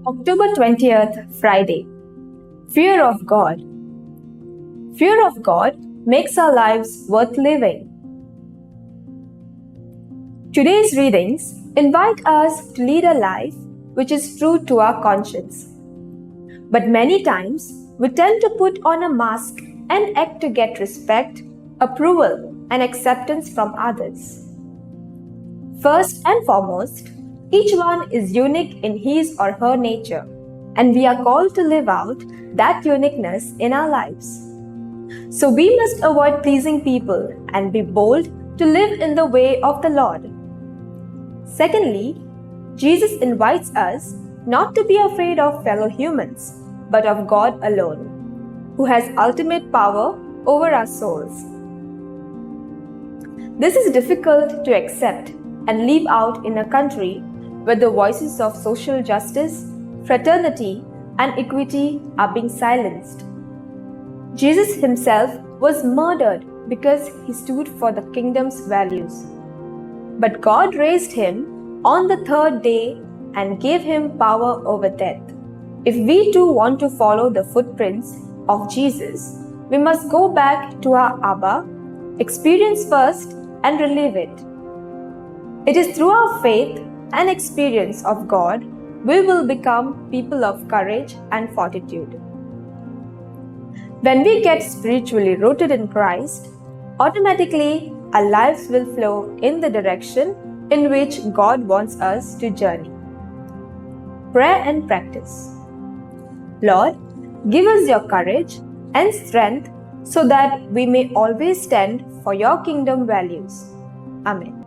October 20th, Friday. Fear of God. Fear of God makes our lives worth living. Today's readings invite us to lead a life which is true to our conscience. But many times, we tend to put on a mask and act to get respect, approval, and acceptance from others. First and foremost, each one is unique in his or her nature, and we are called to live out that uniqueness in our lives. So we must avoid pleasing people and be bold to live in the way of the Lord. Secondly, Jesus invites us not to be afraid of fellow humans, but of God alone, who has ultimate power over our souls. This is difficult to accept and live out in a country where the voices of social justice, fraternity, and equity are being silenced. Jesus himself was murdered because he stood for the kingdom's values. But God raised him on the third day and gave him power over death. If we too want to follow the footprints of Jesus, we must go back to our Abba, experience first, and relive it. It is through our faith and experience of God we will become people of courage and fortitude. When we get spiritually rooted in Christ, automatically our lives will flow in the direction in which God wants us to journey. Prayer and practice. Lord, give us your courage and strength so that we may always stand for your kingdom values. Amen.